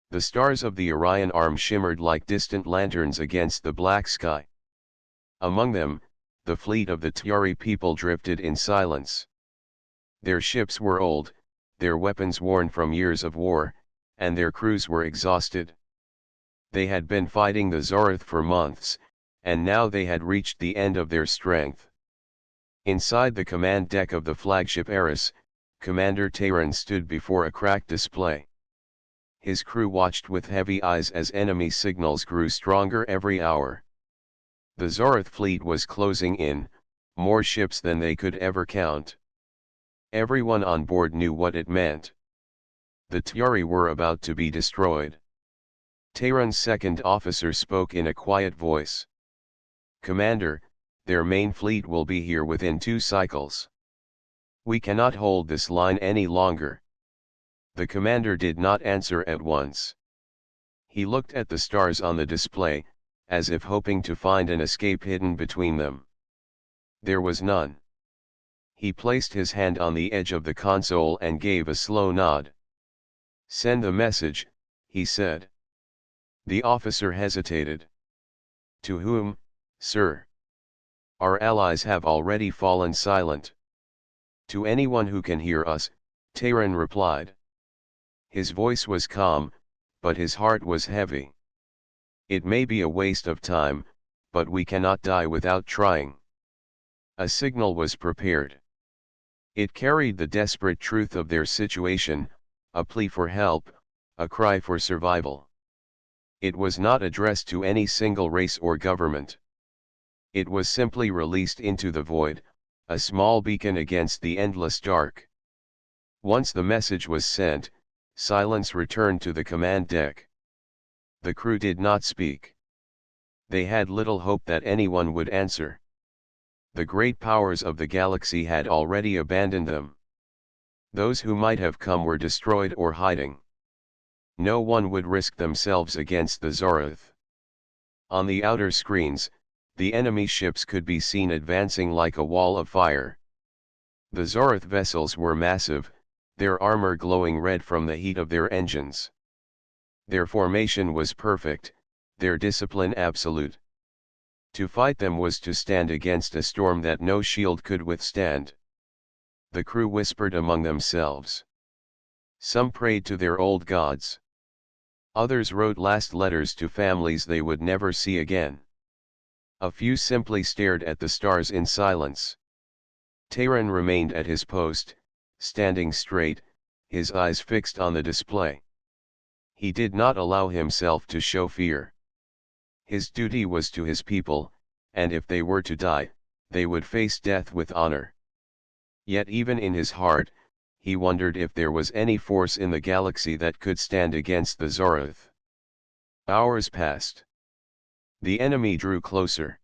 The stars of the Orion arm shimmered like distant lanterns against the black sky. Among them, the fleet of the Tiari people drifted in silence. Their ships were old, their weapons worn from years of war, and their crews were exhausted. They had been fighting the Zoroth for months, and now they had reached the end of their strength. Inside the command deck of the flagship Eris, Commander Tayran stood before a cracked display. His crew watched with heavy eyes as enemy signals grew stronger every hour. The Zoroth fleet was closing in, more ships than they could ever count. Everyone on board knew what it meant. The Tiari were about to be destroyed. Tayran's second officer spoke in a quiet voice. "Commander, their main fleet will be here within 2 cycles. We cannot hold this line any longer." The commander did not answer at once. He looked at the stars on the display, as if hoping to find an escape hidden between them. There was none. He placed his hand on the edge of the console and gave a slow nod. "Send the message," he said. The officer hesitated. "To whom, sir?" "Our allies have already fallen silent." "To anyone who can hear us," Tayran replied. His voice was calm, but his heart was heavy. "It may be a waste of time, but we cannot die without trying." A signal was prepared. It carried the desperate truth of their situation, a plea for help, a cry for survival. It was not addressed to any single race or government. It was simply released into the void, a small beacon against the endless dark. Once the message was sent, silence returned to the command deck. The crew did not speak. They had little hope that anyone would answer. The great powers of the galaxy had already abandoned them. Those who might have come were destroyed or hiding. No one would risk themselves against the Zoroth. On the outer screens, the enemy ships could be seen advancing like a wall of fire. The Zoroth vessels were massive, their armor glowing red from the heat of their engines. Their formation was perfect, their discipline absolute. To fight them was to stand against a storm that no shield could withstand. The crew whispered among themselves. Some prayed to their old gods. Others wrote last letters to families they would never see again. A few simply stared at the stars in silence. Tayran remained at his post, standing straight, his eyes fixed on the display. He did not allow himself to show fear. His duty was to his people, and if they were to die, they would face death with honor. Yet even in his heart, he wondered if there was any force in the galaxy that could stand against the Zoroth. Hours passed. The enemy drew closer.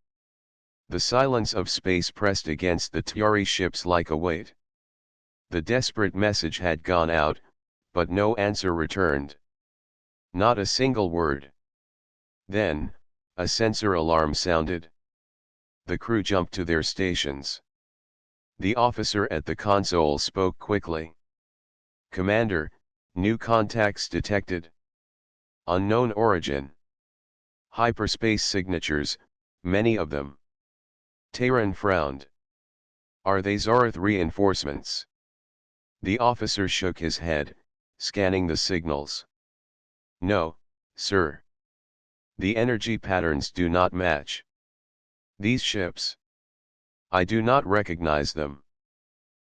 The silence of space pressed against the Tiari ships like a weight. The desperate message had gone out, but no answer returned. Not a single word. Then, a sensor alarm sounded. The crew jumped to their stations. The officer at the console spoke quickly. "Commander, new contacts detected. Unknown origin. Hyperspace signatures, many of them." Tayran frowned. "Are they Zoroth reinforcements?" The officer shook his head, scanning the signals. "No, sir. The energy patterns do not match. These ships? I do not recognize them."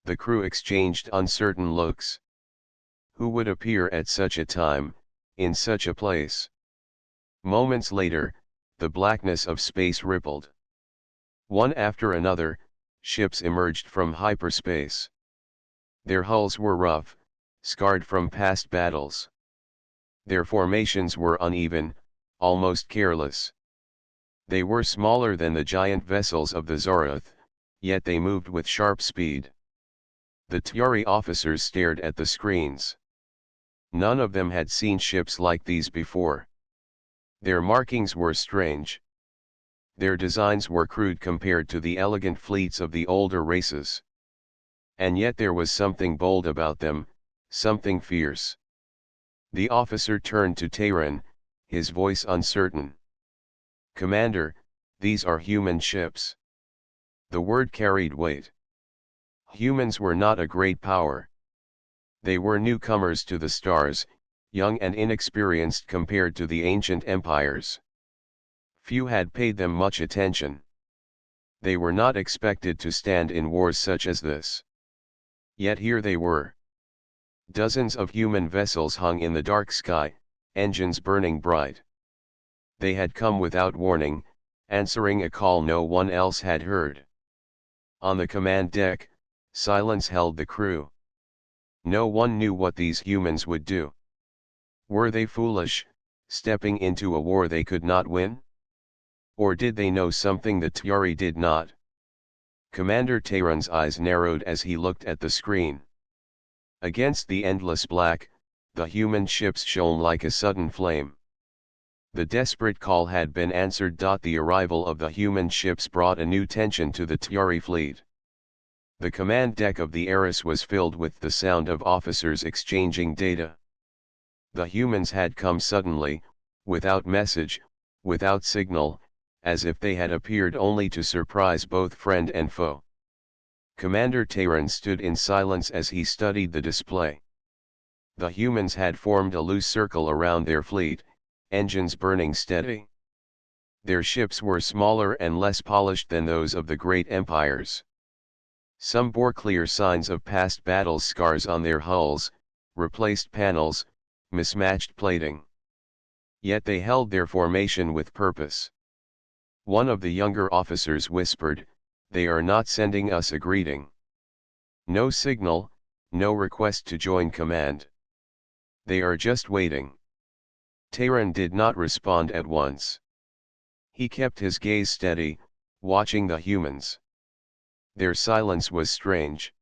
The crew exchanged uncertain looks. Who would appear at such a time, in such a place? Moments later, the blackness of space rippled. One after another, ships emerged from hyperspace. Their hulls were rough, scarred from past battles. Their formations were uneven, almost careless. They were smaller than the giant vessels of the Zoroth, yet they moved with sharp speed. The Tiari officers stared at the screens. None of them had seen ships like these before. Their markings were strange. Their designs were crude compared to the elegant fleets of the older races. And yet there was something bold about them, something fierce. The officer turned to Tehran, his voice uncertain. "Commander, these are human ships." The word carried weight. Humans were not a great power. They were newcomers to the stars, young and inexperienced compared to the ancient empires. Few had paid them much attention. They were not expected to stand in wars such as this. Yet here they were. Dozens of human vessels hung in the dark sky, engines burning bright. They had come without warning, answering a call no one else had heard. On the command deck, silence held the crew. No one knew what these humans would do. Were they foolish, stepping into a war they could not win? Or did they know something the Tjari did not? Commander Tehran's eyes narrowed as he looked at the screen. Against the endless black, the human ships shone like a sudden flame. The desperate call had been answered. The arrival of the human ships brought a new tension to the Tjari fleet. The command deck of the Eris was filled with the sound of officers exchanging data. The humans had come suddenly, without message, without signal, as if they had appeared only to surprise both friend and foe. Commander Tehran stood in silence as he studied the display. The humans had formed a loose circle around their fleet, engines burning steady. Their ships were smaller and less polished than those of the great empires. Some bore clear signs of past battles, scars on their hulls, replaced panels, mismatched plating. Yet they held their formation with purpose. One of the younger officers whispered, "They are not sending us a greeting. No signal, no request to join command. They are just waiting." Tehran did not respond at once. He kept his gaze steady, watching the humans. Their silence was strange.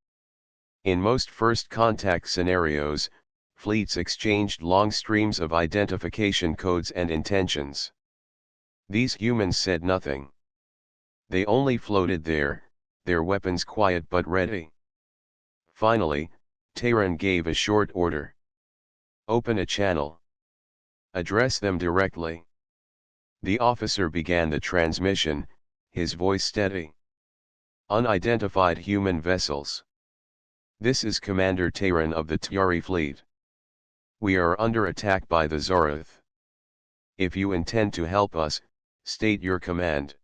In most first contact scenarios, fleets exchanged long streams of identification codes and intentions. These humans said nothing. They only floated there, their weapons quiet but ready. Finally, Tehran gave a short order. "Open a channel. Address them directly." The officer began the transmission, his voice steady. "Unidentified human vessels. This is Commander Tehran of the Tjari fleet. We are under attack by the Zoroth. If you intend to help us, state your command.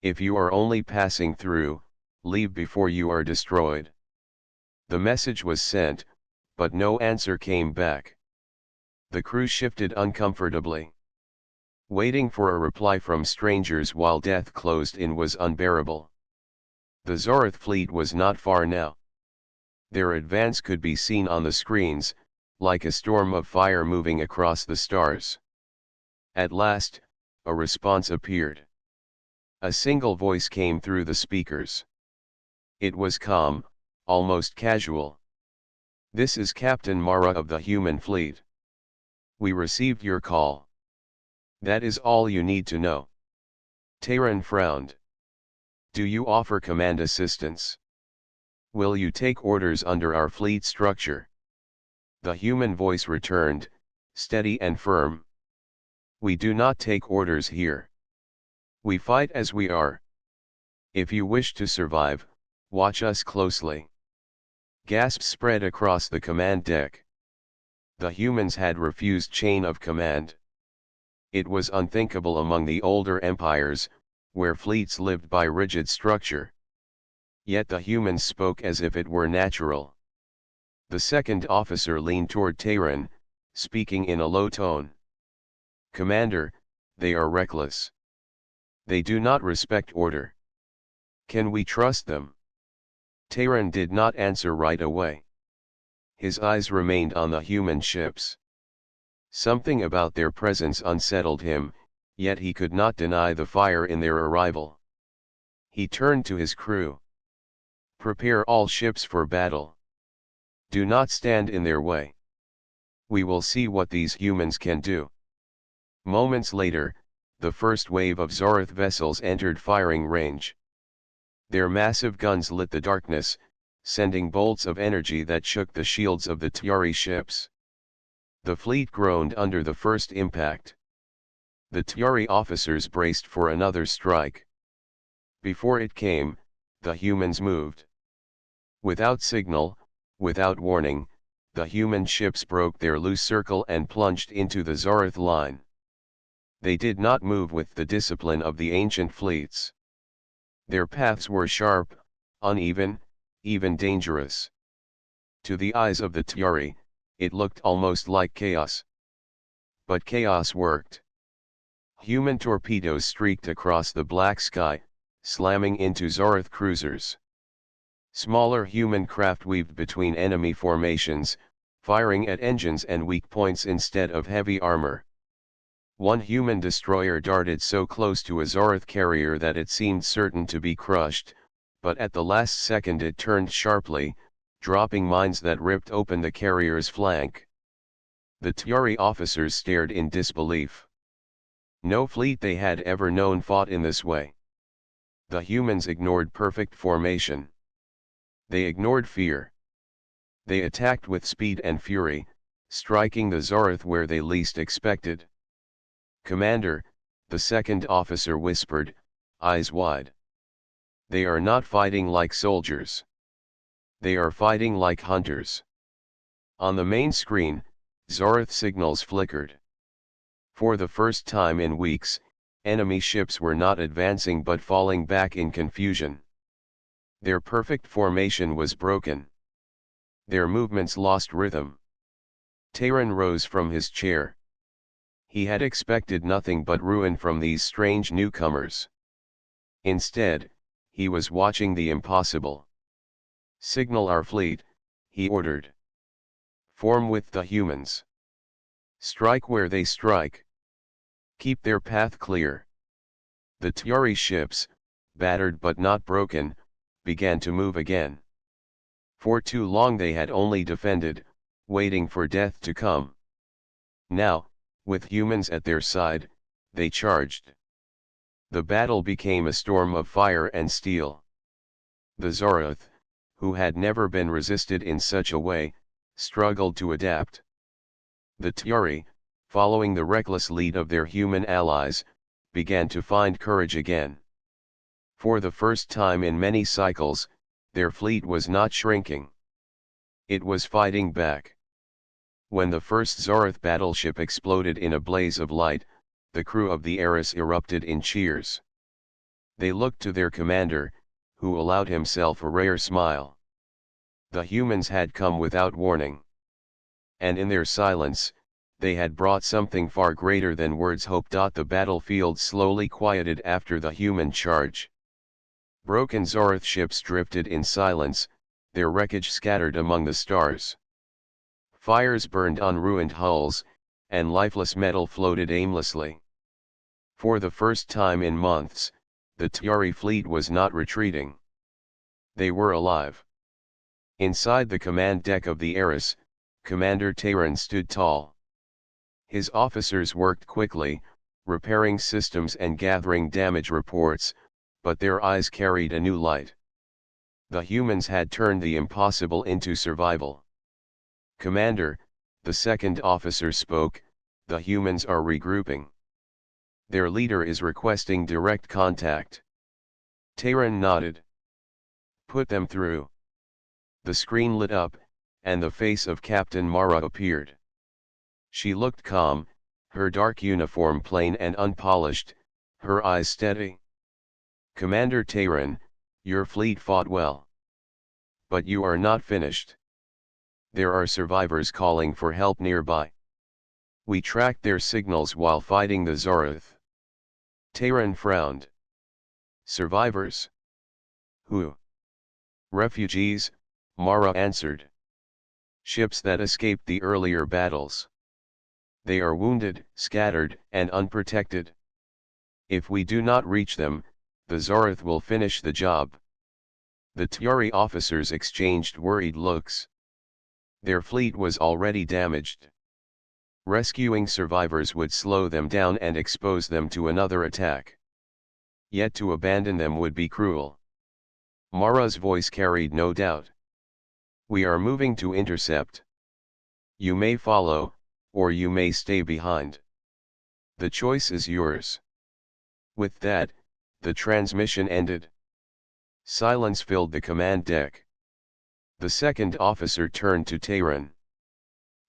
If you are only passing through, leave before you are destroyed." The message was sent, but no answer came back. The crew shifted uncomfortably. Waiting for a reply from strangers while death closed in was unbearable. The Zoroth fleet was not far now. Their advance could be seen on the screens, like a storm of fire moving across the stars. At last, a response appeared. A single voice came through the speakers. It was calm, almost casual. "This is Captain Mara of the human fleet. We received your call. That is all you need to know." Tehran frowned. "Do you offer command assistance? Will you take orders under our fleet structure?" The human voice returned, steady and firm. "We do not take orders here. We fight as we are. If you wish to survive, watch us closely." Gasps spread across the command deck. The humans had refused chain of command. It was unthinkable among the older empires, where fleets lived by rigid structure. Yet the humans spoke as if it were natural. The second officer leaned toward Tehran, speaking in a low tone. "Commander, they are reckless. They do not respect order. Can we trust them?" Tehran did not answer right away. His eyes remained on the human ships. Something about their presence unsettled him, yet he could not deny the fire in their arrival. He turned to his crew. "Prepare all ships for battle. Do not stand in their way. We will see what these humans can do." Moments later, the first wave of Zoroth vessels entered firing range. Their massive guns lit the darkness, sending bolts of energy that shook the shields of the Tjari ships. The fleet groaned under the first impact. The Tiari officers braced for another strike. Before it came, the humans moved. Without signal, without warning, the human ships broke their loose circle and plunged into the Zoroth line. They did not move with the discipline of the ancient fleets. Their paths were sharp, uneven, even dangerous. To the eyes of the Tiari, it looked almost like chaos. But chaos worked. Human torpedoes streaked across the black sky, slamming into Zoroth cruisers. Smaller human craft weaved between enemy formations, firing at engines and weak points instead of heavy armor. One human destroyer darted so close to a Zoroth carrier that it seemed certain to be crushed, but at the last second it turned sharply, dropping mines that ripped open the carrier's flank. The Tiari officers stared in disbelief. No fleet they had ever known fought in this way. The humans ignored perfect formation. They ignored fear. They attacked with speed and fury, striking the Zoroth where they least expected. "Commander," the second officer whispered, eyes wide. "They are not fighting like soldiers. They are fighting like hunters." On the main screen, Zoroth signals flickered. For the first time in weeks, enemy ships were not advancing but falling back in confusion. Their perfect formation was broken. Their movements lost rhythm. Terran rose from his chair. He had expected nothing but ruin from these strange newcomers. Instead, he was watching the impossible. "Signal our fleet," he ordered. "Form with the humans. Strike where they strike. Keep their path clear." The Tiari ships, battered but not broken, began to move again. For too long they had only defended, waiting for death to come. Now, with humans at their side, they charged. The battle became a storm of fire and steel. The Zoroth, who had never been resisted in such a way, struggled to adapt. The Tiari, following the reckless lead of their human allies, began to find courage again. For the first time in many cycles, their fleet was not shrinking. It was fighting back. When the first Zoroth battleship exploded in a blaze of light, the crew of the Eris erupted in cheers. They looked to their commander, who allowed himself a rare smile. The humans had come without warning. And in their silence, they had brought something far greater than words. The battlefield slowly quieted after the human charge. Broken Zoroth ships drifted in silence, their wreckage scattered among the stars. Fires burned on ruined hulls, and lifeless metal floated aimlessly. For the first time in months, the Tiari fleet was not retreating. They were alive. Inside the command deck of the Eris, Commander Terran stood tall. His officers worked quickly, repairing systems and gathering damage reports, but their eyes carried a new light. The humans had turned the impossible into survival. "Commander," the second officer spoke, "the humans are regrouping. Their leader is requesting direct contact." Terran nodded. "Put them through." The screen lit up, and the face of Captain Mara appeared. She looked calm, her dark uniform plain and unpolished, her eyes steady. "Commander Terran, your fleet fought well. But you are not finished. There are survivors calling for help nearby. We tracked their signals while fighting the Zoroth." Terran frowned. "Survivors? Who?" "Refugees," Mara answered. "Ships that escaped the earlier battles. They are wounded, scattered, and unprotected. If we do not reach them, the Zoroth will finish the job." The Tiari officers exchanged worried looks. Their fleet was already damaged. Rescuing survivors would slow them down and expose them to another attack. Yet to abandon them would be cruel. Mara's voice carried no doubt. "We are moving to intercept. You may follow, or you may stay behind. The choice is yours. With that, the transmission ended. Silence filled the command deck. The second officer turned to Tehran.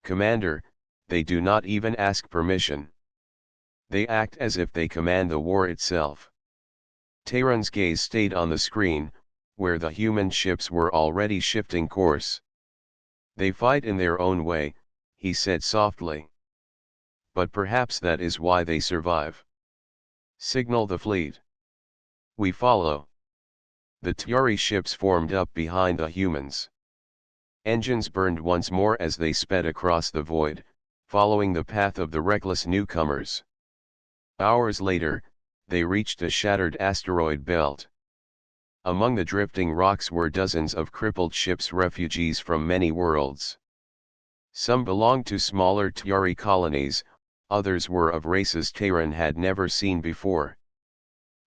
Commander, they do not even ask permission. They act as if they command the war itself. Tehran's gaze stayed on the screen, where the human ships were already shifting course. They fight in their own way, he said softly. But perhaps that is why they survive. Signal the fleet. We follow. The Tiari ships formed up behind the humans. Engines burned once more as they sped across the void, following the path of the reckless newcomers. Hours later, they reached a shattered asteroid belt. Among the drifting rocks were dozens of crippled ships, refugees from many worlds. Some belonged to smaller Tiari colonies, others were of races Tehran had never seen before.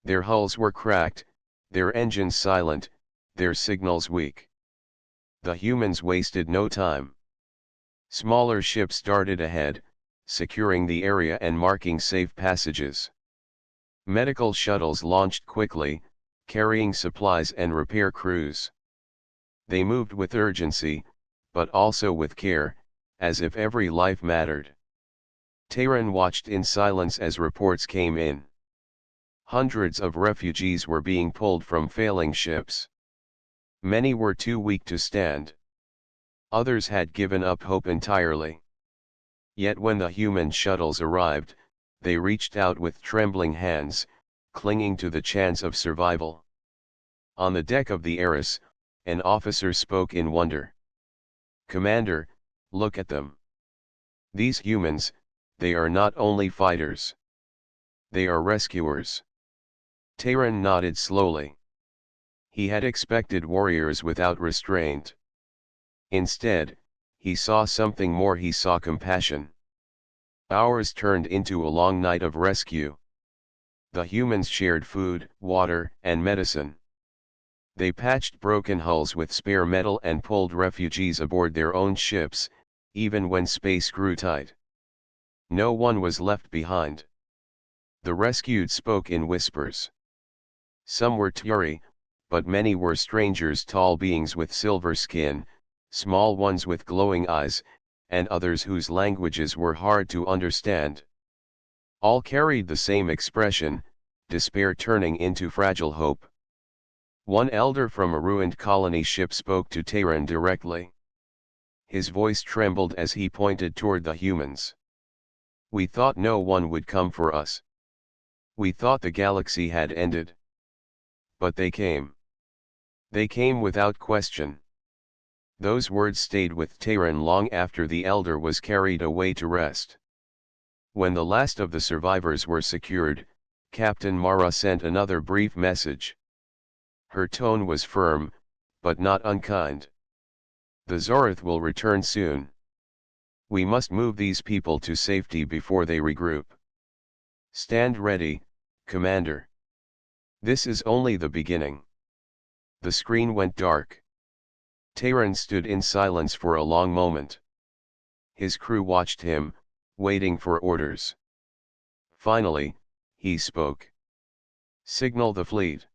Their hulls were cracked, their engines silent, their signals weak. The humans wasted no time. Smaller ships darted ahead, securing the area and marking safe passages. Medical shuttles launched quickly, carrying supplies and repair crews. They moved with urgency, but also with care, as if every life mattered. Tehran watched in silence as reports came in. Hundreds of refugees were being pulled from failing ships. Many were too weak to stand. Others had given up hope entirely. Yet when the human shuttles arrived, they reached out with trembling hands, clinging to the chance of survival. On the deck of the Eris, an officer spoke in wonder. Commander, look at them. These humans, they are not only fighters. They are rescuers. Tehran nodded slowly. He had expected warriors without restraint. Instead, he saw something more. He saw compassion. Hours turned into a long night of rescue. The humans shared food, water, and medicine. They patched broken hulls with spare metal and pulled refugees aboard their own ships, even when space grew tight. No one was left behind. The rescued spoke in whispers. Some were Tiari, but many were strangers, tall beings with silver skin, small ones with glowing eyes, and others whose languages were hard to understand. All carried the same expression, despair turning into fragile hope. One elder from a ruined colony ship spoke to Tehran directly. His voice trembled as he pointed toward the humans. We thought no one would come for us. We thought the galaxy had ended. But they came. They came without question. Those words stayed with Tehran long after the elder was carried away to rest. When the last of the survivors were secured, Captain Mara sent another brief message. Her tone was firm, but not unkind. The Zorith will return soon. We must move these people to safety before they regroup. Stand ready, Commander. This is only the beginning. The screen went dark. Tehran stood in silence for a long moment. His crew watched him, waiting for orders. Finally, he spoke. Signal the fleet.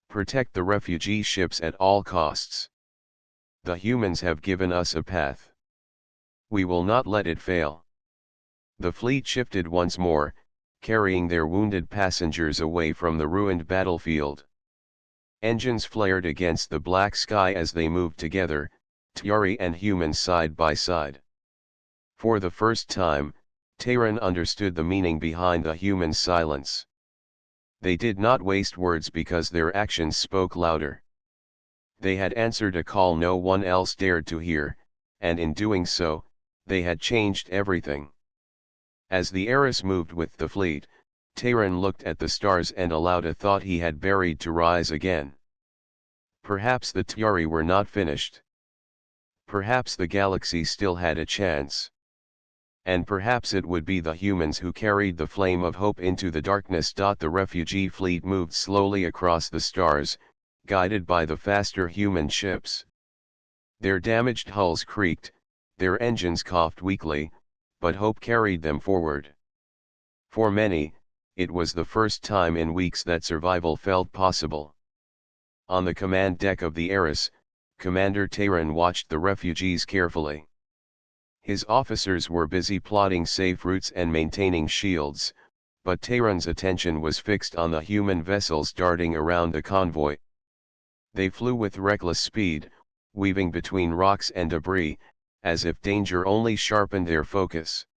Protect the refugee ships at all costs. The humans have given us a path. We will not let it fail. The fleet shifted once more, carrying their wounded passengers away from the ruined battlefield. Engines flared against the black sky as they moved together, Tiari and humans side by side. For the first time, Tehran understood the meaning behind the human silence. They did not waste words because their actions spoke louder. They had answered a call no one else dared to hear, and in doing so, they had changed everything. As the Eris moved with the fleet, Tehran looked at the stars and allowed a thought he had buried to rise again. Perhaps the Tiari were not finished. Perhaps the galaxy still had a chance. And perhaps it would be the humans who carried the flame of hope into the darkness. The refugee fleet moved slowly across the stars, guided by the faster human ships. Their damaged hulls creaked, their engines coughed weakly, but hope carried them forward. For many, it was the first time in weeks that survival felt possible. On the command deck of the Eris, Commander Taran watched the refugees carefully. His officers were busy plotting safe routes and maintaining shields, but Taran's attention was fixed on the human vessels darting around the convoy. They flew with reckless speed, weaving between rocks and debris, as if danger only sharpened their focus.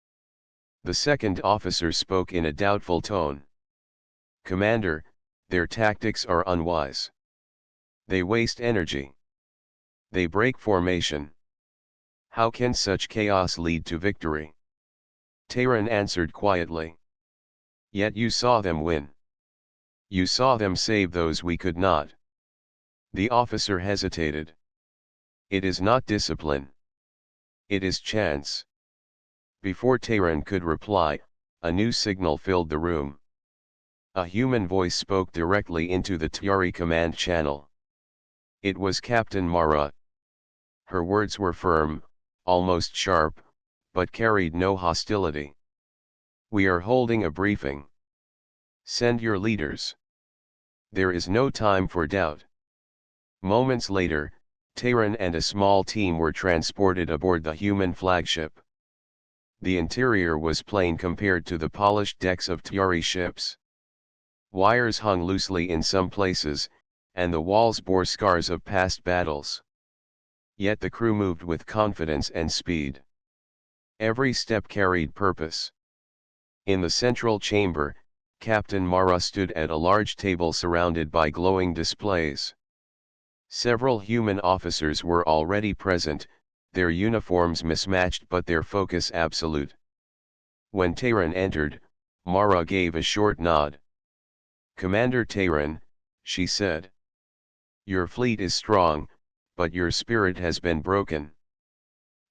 The second officer spoke in a doubtful tone. "Commander, their tactics are unwise. They waste energy. They break formation. How can such chaos lead to victory?" Taran answered quietly. "Yet you saw them win. You saw them save those we could not." The officer hesitated. "It is not discipline. It is chance." Before Taran could reply, a new signal filled the room. A human voice spoke directly into the Tiari command channel. It was Captain Mara. Her words were firm, almost sharp, but carried no hostility. "We are holding a briefing. Send your leaders. There is no time for doubt." Moments later, Taran and a small team were transported aboard the human flagship. The interior was plain compared to the polished decks of Tiari ships. Wires hung loosely in some places, and the walls bore scars of past battles. Yet the crew moved with confidence and speed. Every step carried purpose. In the central chamber, Captain Mara stood at a large table surrounded by glowing displays. Several human officers were already present, their uniforms mismatched but their focus absolute. When Taran entered, Mara gave a short nod. "Commander Taran," she said. "Your fleet is strong, but your spirit has been broken.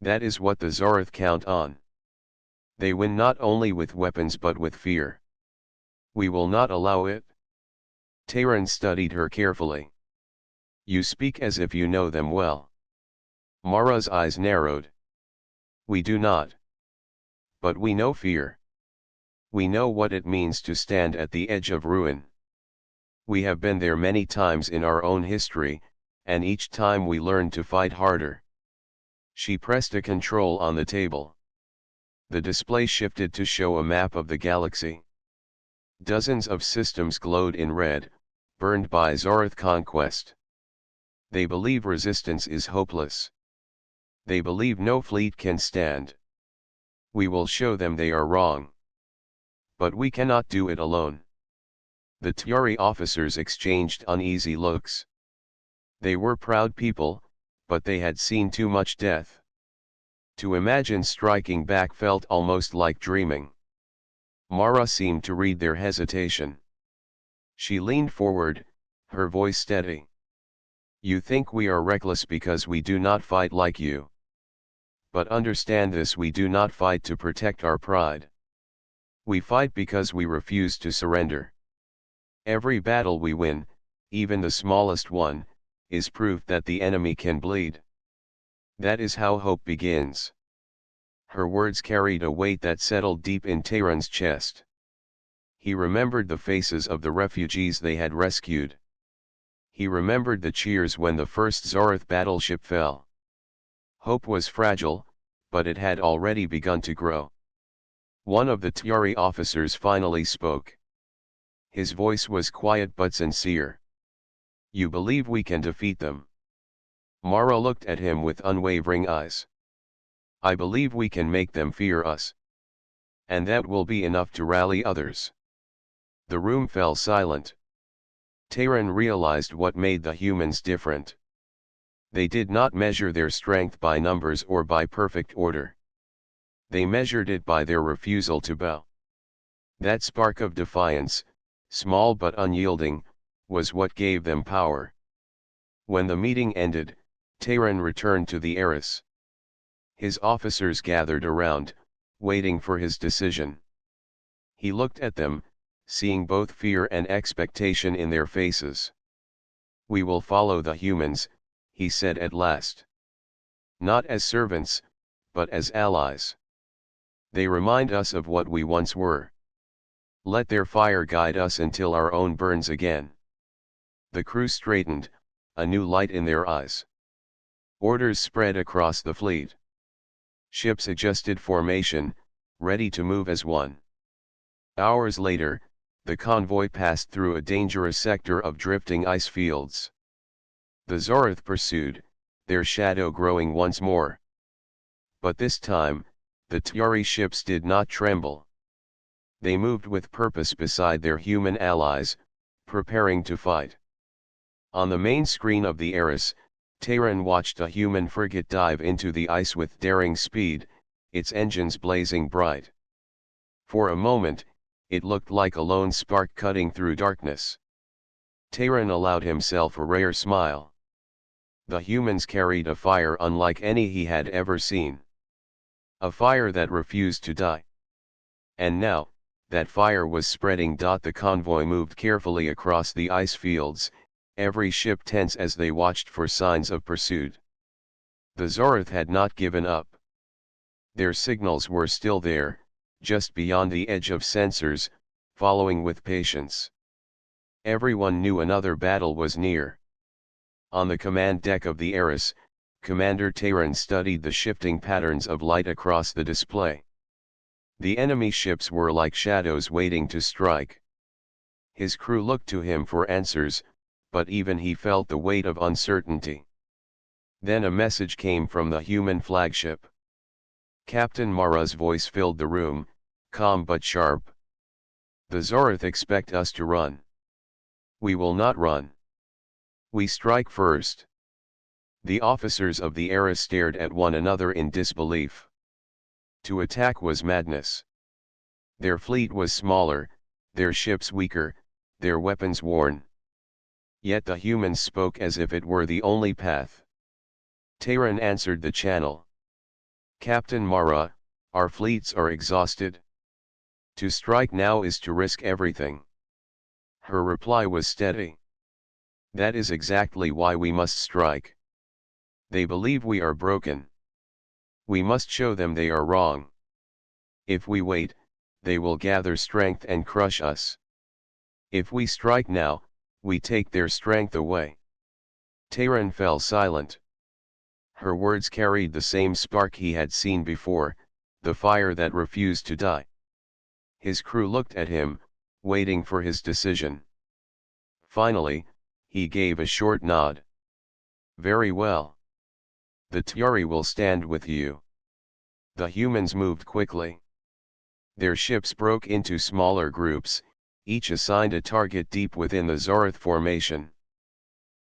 That is what the Zarath count on. They win not only with weapons but with fear. We will not allow it." Taran studied her carefully. "You speak as if you know them well." Mara's eyes narrowed. "We do not. But we know fear. We know what it means to stand at the edge of ruin. We have been there many times in our own history, and each time we learned to fight harder." She pressed a control on the table. The display shifted to show a map of the galaxy. Dozens of systems glowed in red, burned by Zarath conquest. They believe resistance is hopeless. They believe no fleet can stand. We will show them they are wrong. But we cannot do it alone. The Tiari officers exchanged uneasy looks. They were proud people, but they had seen too much death. To imagine striking back felt almost like dreaming. Mara seemed to read their hesitation. She leaned forward, her voice steady. "You think we are reckless because we do not fight like you. But understand this: we do not fight to protect our pride. We fight because we refuse to surrender. Every battle we win, even the smallest one, is proof that the enemy can bleed. That is how hope begins." Her words carried a weight that settled deep in Taran's chest. He remembered the faces of the refugees they had rescued. He remembered the cheers when the first Zarath battleship fell. Hope was fragile, but it had already begun to grow. One of the Tiari officers finally spoke. His voice was quiet but sincere. "You believe we can defeat them?" Mara looked at him with unwavering eyes. "I believe we can make them fear us. And that will be enough to rally others." The room fell silent. Taran realized what made the humans different. They did not measure their strength by numbers or by perfect order. They measured it by their refusal to bow. That spark of defiance, small but unyielding, was what gave them power. When the meeting ended, Taran returned to the Eris. His officers gathered around, waiting for his decision. He looked at them, seeing both fear and expectation in their faces. "We will follow the humans," he said at last. "Not as servants, but as allies. They remind us of what we once were. Let their fire guide us until our own burns again. The crew straightened, a new light in their eyes. Orders spread across the fleet. Ships adjusted formation, ready to move as one. Hours later, the convoy passed through a dangerous sector of drifting ice fields. The Zoroth pursued, their shadow growing once more. But this time, the Tiari ships did not tremble. They moved with purpose beside their human allies, preparing to fight. On the main screen of the Eris, Terran watched a human frigate dive into the ice with daring speed, its engines blazing bright. For a moment, it looked like a lone spark cutting through darkness. Terran allowed himself a rare smile. The humans carried a fire unlike any he had ever seen. A fire that refused to die. And now, that fire was spreading. The convoy moved carefully across the ice fields, every ship tense as they watched for signs of pursuit. The Zoroth had not given up. Their signals were still there, just beyond the edge of sensors, following with patience. Everyone knew another battle was near. On the command deck of the Eris, Commander Terran studied the shifting patterns of light across the display. The enemy ships were like shadows waiting to strike. His crew looked to him for answers, but even he felt the weight of uncertainty. Then a message came from the human flagship. Captain Mara's voice filled the room, calm but sharp. The Zoroth expect us to run. We will not run. We strike first. The officers of the Eris stared at one another in disbelief. To attack was madness. Their fleet was smaller, their ships weaker, their weapons worn. Yet the humans spoke as if it were the only path. Terran answered the channel. Captain Mara, our fleets are exhausted. To strike now is to risk everything. Her reply was steady. That is exactly why we must strike. They believe we are broken. We must show them they are wrong. If we wait, they will gather strength and crush us. If we strike now, we take their strength away. Terran fell silent. Her words carried the same spark he had seen before, the fire that refused to die. His crew looked at him, waiting for his decision. Finally, he gave a short nod. Very well. The Tiari will stand with you. The humans moved quickly. Their ships broke into smaller groups, each assigned a target deep within the Zoroth formation.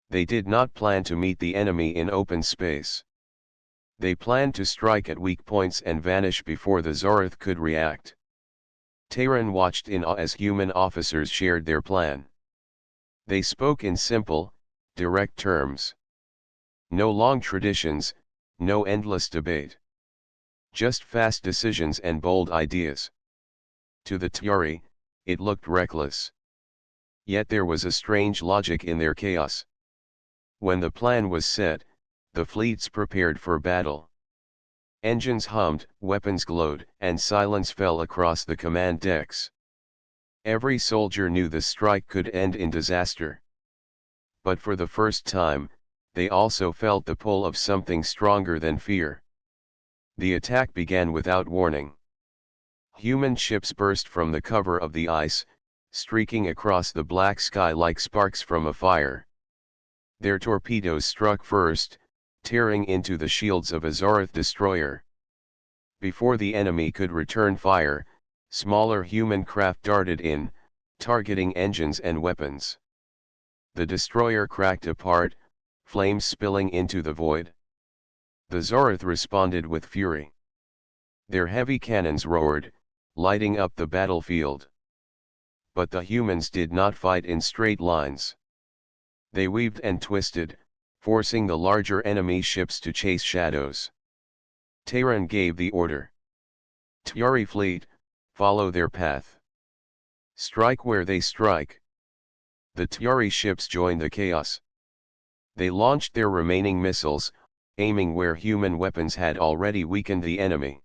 They did not plan to meet the enemy in open space. They planned to strike at weak points and vanish before the Zoroth could react. Terran watched in awe as human officers shared their plan. They spoke in simple, direct terms. No long traditions, no endless debate. Just fast decisions and bold ideas. To the Tiari, it looked reckless. Yet there was a strange logic in their chaos. When the plan was set, the fleets prepared for battle. Engines hummed, weapons glowed, and silence fell across the command decks. Every soldier knew the strike could end in disaster. But for the first time, they also felt the pull of something stronger than fear. The attack began without warning. Human ships burst from the cover of the ice, streaking across the black sky like sparks from a fire. Their torpedoes struck first, tearing into the shields of a Zoroth destroyer. Before the enemy could return fire, smaller human craft darted in, targeting engines and weapons. The destroyer cracked apart, flames spilling into the void. The Zoroth responded with fury. Their heavy cannons roared, lighting up the battlefield. But the humans did not fight in straight lines. They weaved and twisted, forcing the larger enemy ships to chase shadows. Terran gave the order. Tiari fleet, follow their path. Strike where they strike. The Tiari ships joined the chaos. They launched their remaining missiles, aiming where human weapons had already weakened the enemy.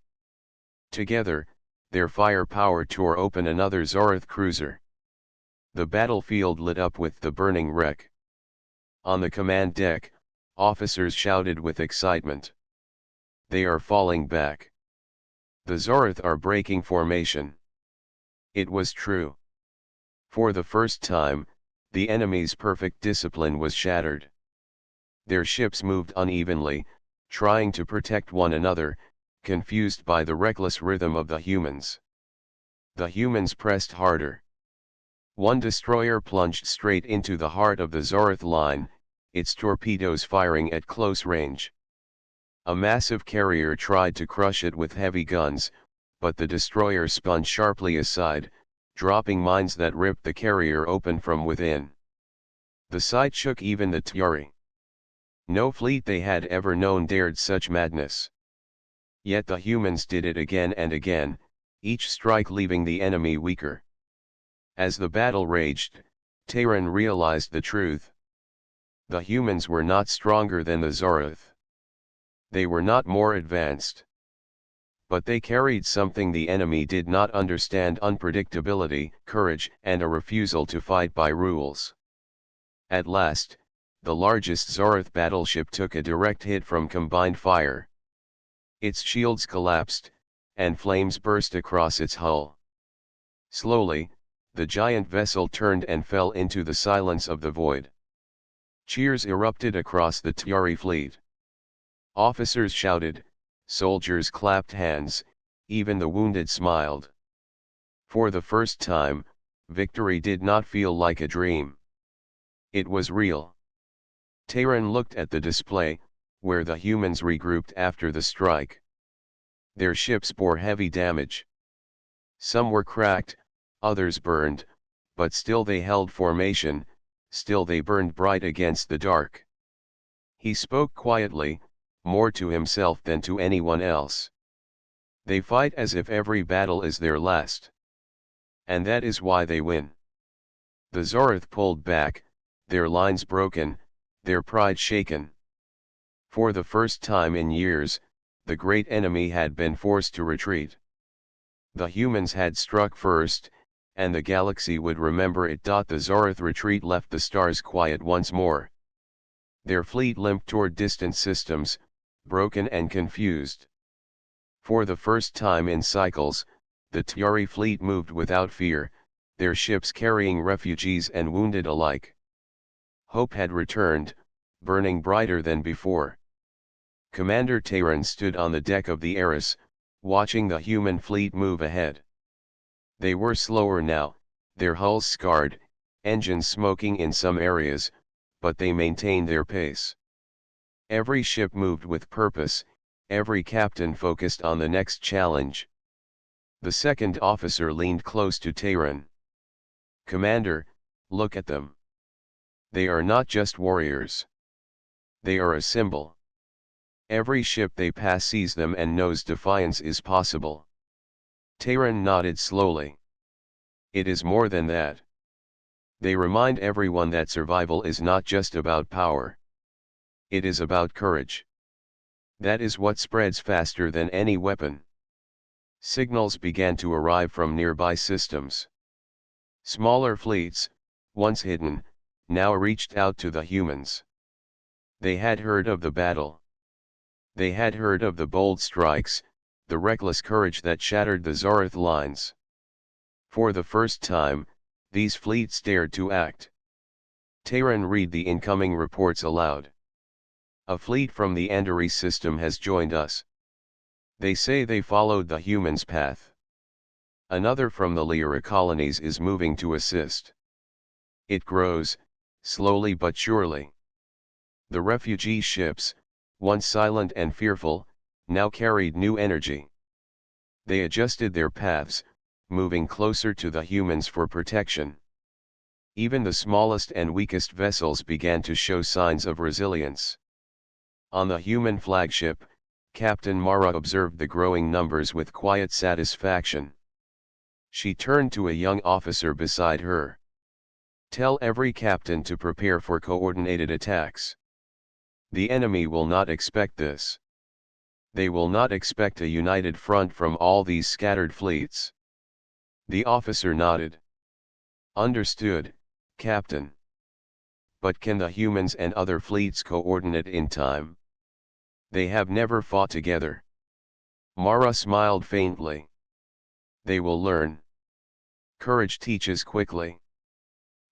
Together, Their firepower tore open another Zoroth cruiser. The battlefield lit up with the burning wreck. On the command deck, officers shouted with excitement. They are falling back. The Zoroth are breaking formation. It was true. For the first time, the enemy's perfect discipline was shattered. Their ships moved unevenly, trying to protect one another, confused by the reckless rhythm of the humans. The humans pressed harder. One destroyer plunged straight into the heart of the Zoroth line, its torpedoes firing at close range. A massive carrier tried to crush it with heavy guns, but the destroyer spun sharply aside, dropping mines that ripped the carrier open from within. The sight shook even the Turi. No fleet they had ever known dared such madness. Yet the humans did it again and again, each strike leaving the enemy weaker. As the battle raged, Terran realized the truth. The humans were not stronger than the Zoroth. They were not more advanced. But they carried something the enemy did not understand: unpredictability, courage, and a refusal to fight by rules. At last, the largest Zoroth battleship took a direct hit from combined fire. Its shields collapsed, and flames burst across its hull. Slowly, the giant vessel turned and fell into the silence of the void. Cheers erupted across the Turi fleet. Officers shouted, soldiers clapped hands, even the wounded smiled. For the first time, victory did not feel like a dream. It was real. Terran looked at the display, where the humans regrouped after the strike. Their ships bore heavy damage. Some were cracked, others burned, but still they held formation, still they burned bright against the dark. He spoke quietly, more to himself than to anyone else. They fight as if every battle is their last. And that is why they win. The Zoroth pulled back, their lines broken, their pride shaken. For the first time in years, the great enemy had been forced to retreat. The humans had struck first, and the galaxy would remember it. The Zoroth retreat left the stars quiet once more. Their fleet limped toward distant systems, broken and confused. For the first time in cycles, the Turi fleet moved without fear, their ships carrying refugees and wounded alike. Hope had returned, burning brighter than before. Commander Terran stood on the deck of the Eris, watching the human fleet move ahead. They were slower now, their hulls scarred, engines smoking in some areas, but they maintained their pace. Every ship moved with purpose, every captain focused on the next challenge. The second officer leaned close to Terran. Commander, look at them. They are not just warriors. They are a symbol. Every ship they pass sees them and knows defiance is possible. Terran nodded slowly. It is more than that. They remind everyone that survival is not just about power. It is about courage. That is what spreads faster than any weapon. Signals began to arrive from nearby systems. Smaller fleets, once hidden, now reached out to the humans. They had heard of the battle. They had heard of the bold strikes, the reckless courage that shattered the Zoroth lines. For the first time, these fleets dared to act. Terran read the incoming reports aloud. A fleet from the Andari system has joined us. They say they followed the humans' path. Another from the Lyra colonies is moving to assist. It grows, slowly but surely. The refugee ships, once silent and fearful, now carried new energy. They adjusted their paths, moving closer to the humans for protection. Even the smallest and weakest vessels began to show signs of resilience. On the human flagship, Captain Mara observed the growing numbers with quiet satisfaction. She turned to a young officer beside her. Tell every captain to prepare for coordinated attacks. The enemy will not expect this. They will not expect a united front from all these scattered fleets. The officer nodded. Understood, Captain. But can the humans and other fleets coordinate in time? They have never fought together. Mara smiled faintly. They will learn. Courage teaches quickly.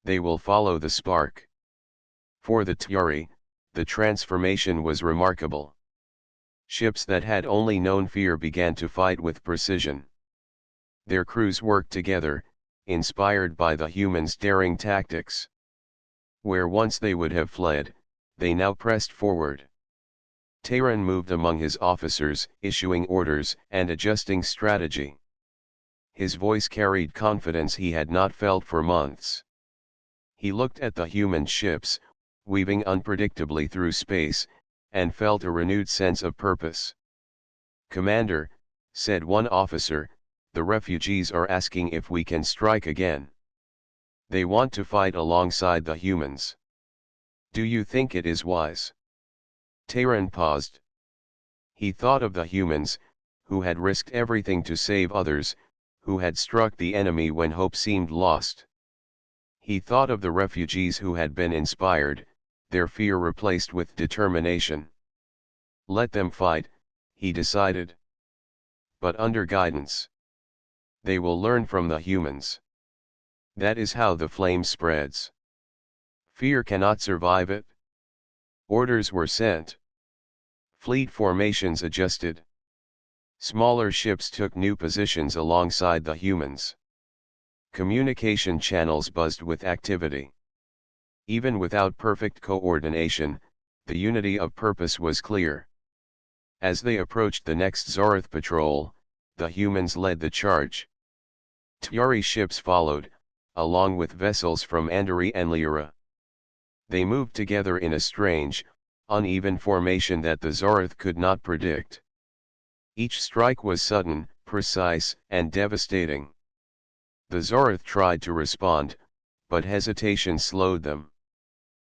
They will follow the spark. For the Tiari, the transformation was remarkable. Ships that had only known fear began to fight with precision. Their crews worked together, inspired by the humans' daring tactics. Where once they would have fled, they now pressed forward. Tehran moved among his officers, issuing orders and adjusting strategy. His voice carried confidence he had not felt for months. He looked at the human ships, weaving unpredictably through space, and felt a renewed sense of purpose. "Commander," said one officer, "the refugees are asking if we can strike again. They want to fight alongside the humans. Do you think it is wise?" Tehran paused. He thought of the humans, who had risked everything to save others, who had struck the enemy when hope seemed lost. He thought of the refugees who had been inspired, their fear replaced with determination. Let them fight, he decided. But under guidance. They will learn from the humans. That is how the flame spreads. Fear cannot survive it. Orders were sent. Fleet formations adjusted. Smaller ships took new positions alongside the humans. Communication channels buzzed with activity. Even without perfect coordination, the unity of purpose was clear. As they approached the next Zoroth patrol, the humans led the charge. Tiari ships followed, along with vessels from Andari and Lyra. They moved together in a strange, uneven formation that the Zoroth could not predict. Each strike was sudden, precise, and devastating. The Zoroth tried to respond, but hesitation slowed them.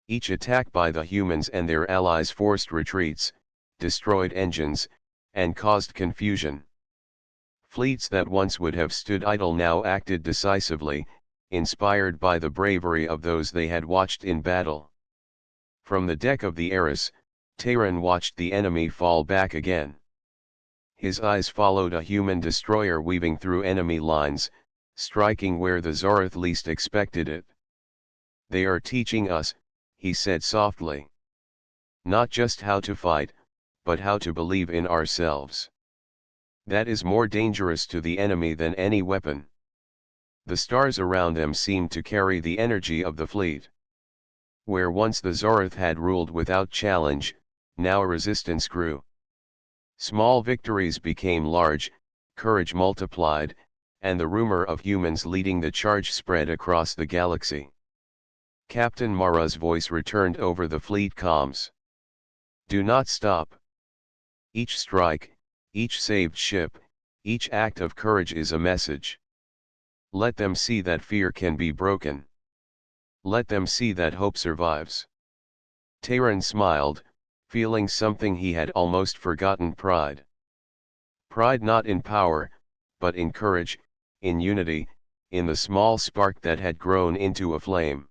Each attack by the humans and their allies forced retreats, destroyed engines, and caused confusion. Fleets that once would have stood idle now acted decisively, inspired by the bravery of those they had watched in battle. From the deck of the Eris, Tehran watched the enemy fall back again. His eyes followed a human destroyer weaving through enemy lines, striking where the Zoroth least expected it. "They are teaching us," he said softly. "Not just how to fight, but how to believe in ourselves. That is more dangerous to the enemy than any weapon." The stars around them seemed to carry the energy of the fleet. Where once the Zoroth had ruled without challenge, now resistance grew. Small victories became large, courage multiplied, and the rumor of humans leading the charge spread across the galaxy. Captain Mara's voice returned over the fleet comms. "Do not stop. Each strike, each saved ship, each act of courage is a message. Let them see that fear can be broken. Let them see that hope survives." Tehran smiled, feeling something he had almost forgotten: pride. Pride not in power, but in courage, in unity, in the small spark that had grown into a flame.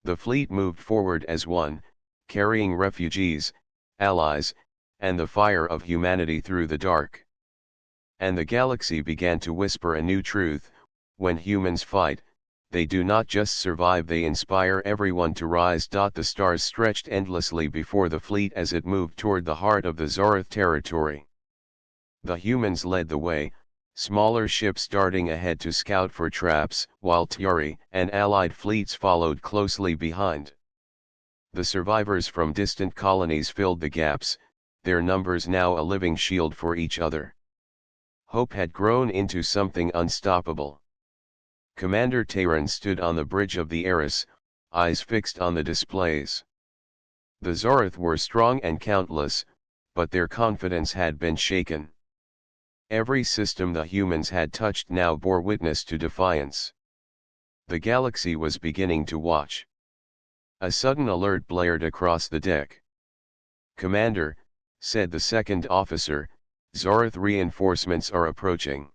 The fleet moved forward as one, carrying refugees, allies, and the fire of humanity through the dark. And the galaxy began to whisper a new truth: when humans fight, they do not just survive, they inspire everyone to rise. The stars stretched endlessly before the fleet as it moved toward the heart of the Zoroth territory. The humans led the way, smaller ships darting ahead to scout for traps, while Tiari and allied fleets followed closely behind. The survivors from distant colonies filled the gaps, their numbers now a living shield for each other. Hope had grown into something unstoppable. Commander Tehran stood on the bridge of the Eris, eyes fixed on the displays. The Zoroth were strong and countless, but their confidence had been shaken. Every system the humans had touched now bore witness to defiance. The galaxy was beginning to watch. A sudden alert blared across the deck. "Commander," said the second officer. "Zarath reinforcements are approaching.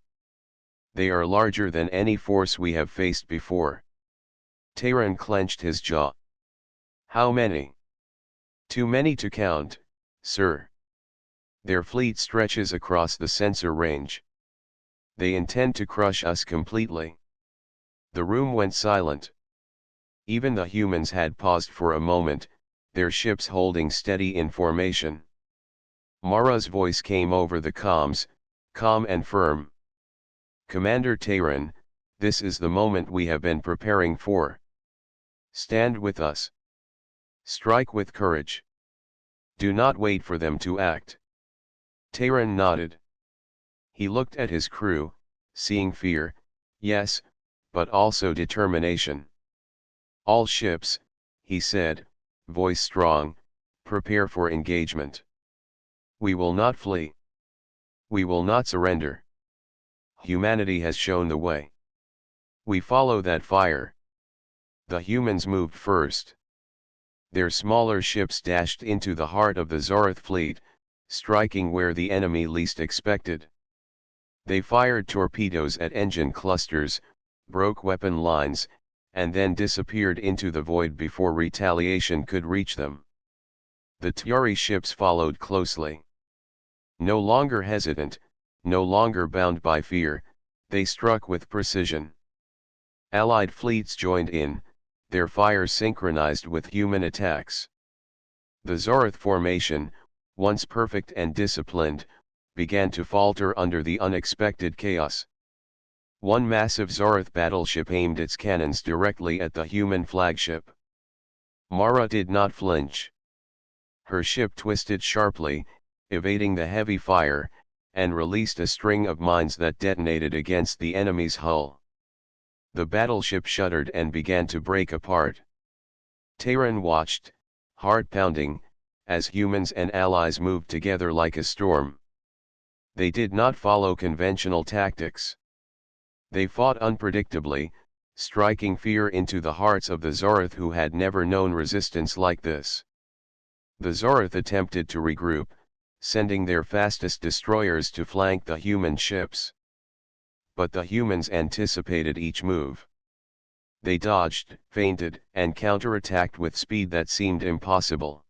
They are larger than any force we have faced before." Tayran clenched his jaw. "How many?" "Too many to count, sir. Their fleet stretches across the sensor range. They intend to crush us completely." The room went silent. Even the humans had paused for a moment, their ships holding steady in formation. Mara's voice came over the comms, calm and firm. "Commander Tayran, this is the moment we have been preparing for. Stand with us. Strike with courage. Do not wait for them to act." Tayran nodded. He looked at his crew, seeing fear, yes, but also determination. "All ships," he said, voice strong, "prepare for engagement. We will not flee. We will not surrender. Humanity has shown the way. We follow that fire." The humans moved first. Their smaller ships dashed into the heart of the Zarath fleet, striking where the enemy least expected. They fired torpedoes at engine clusters, broke weapon lines, and then disappeared into the void before retaliation could reach them. The Tiari ships followed closely. No longer hesitant, no longer bound by fear, they struck with precision. Allied fleets joined in, their fire synchronized with human attacks. The Zarath formation, once perfect and disciplined, began to falter under the unexpected chaos. One massive Zarath battleship aimed its cannons directly at the human flagship. Mara did not flinch. Her ship twisted sharply, evading the heavy fire, and released a string of mines that detonated against the enemy's hull. The battleship shuddered and began to break apart. Tayran watched, heart pounding, as humans and allies moved together like a storm. They did not follow conventional tactics. They fought unpredictably, striking fear into the hearts of the Zarath who had never known resistance like this. The Zarath attempted to regroup, sending their fastest destroyers to flank the human ships. But the humans anticipated each move. They dodged, feinted, and counterattacked with speed that seemed impossible.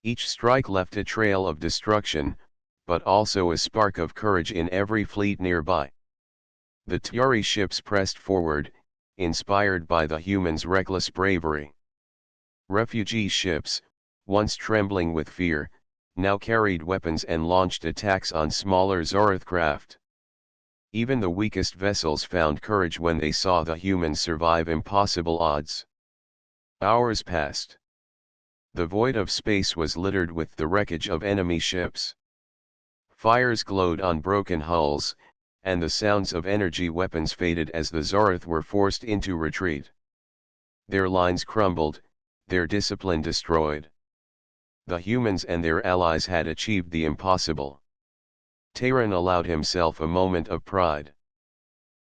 Each strike left a trail of destruction, but also a spark of courage in every fleet nearby. The Tiari ships pressed forward, inspired by the humans' reckless bravery. Refugee ships, once trembling with fear, now carried weapons and launched attacks on smaller Zarath craft. Even the weakest vessels found courage when they saw the humans survive impossible odds. Hours passed. The void of space was littered with the wreckage of enemy ships. Fires glowed on broken hulls, and the sounds of energy weapons faded as the Zarath were forced into retreat. Their lines crumbled, their discipline destroyed. The humans and their allies had achieved the impossible. Tayran allowed himself a moment of pride.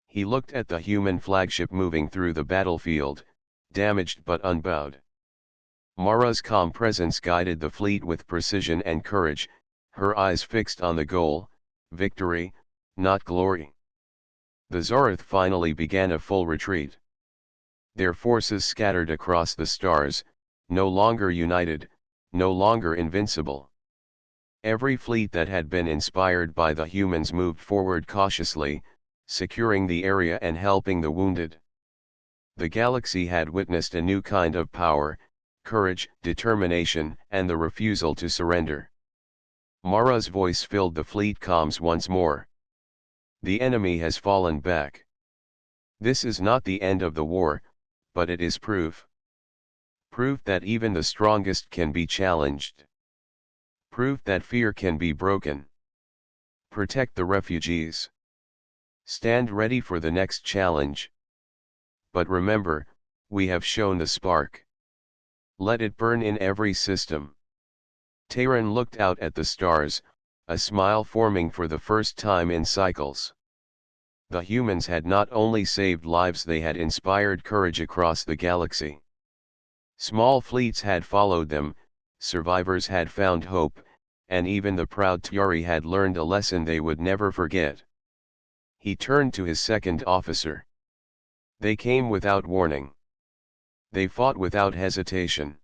He looked at the human flagship moving through the battlefield, damaged but unbowed. Mara's calm presence guided the fleet with precision and courage, her eyes fixed on the goal, victory, not glory. The Zarath finally began a full retreat. Their forces scattered across the stars, no longer united, no longer invincible. Every fleet that had been inspired by the humans moved forward cautiously, securing the area and helping the wounded. The galaxy had witnessed a new kind of power, courage, determination, and the refusal to surrender. Mara's voice filled the fleet comms once more. "The enemy has fallen back. This is not the end of the war, but it is proof. Proof that even the strongest can be challenged. Proof that fear can be broken. Protect the refugees. Stand ready for the next challenge. But remember, we have shown the spark. Let it burn in every system." Tayran looked out at the stars, a smile forming for the first time in cycles. The humans had not only saved lives, they had inspired courage across the galaxy. Small fleets had followed them, survivors had found hope, and even the proud Tjari had learned a lesson they would never forget. He turned to his second officer. They came without warning. They fought without hesitation.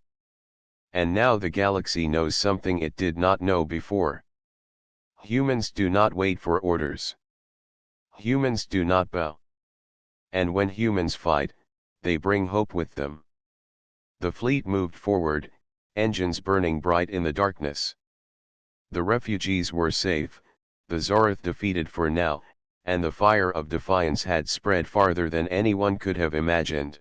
And now the galaxy knows something it did not know before. Humans do not wait for orders. Humans do not bow. And when humans fight, they bring hope with them. The fleet moved forward, engines burning bright in the darkness. The refugees were safe, the Zoroth defeated for now, and the fire of defiance had spread farther than anyone could have imagined.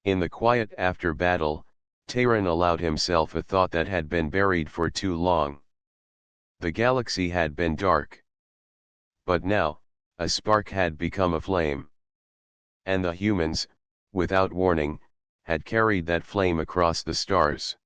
In the quiet after battle, Tehran allowed himself a thought that had been buried for too long. The galaxy had been dark. But now, a spark had become a flame. And the humans, without warning, had carried that flame across the stars.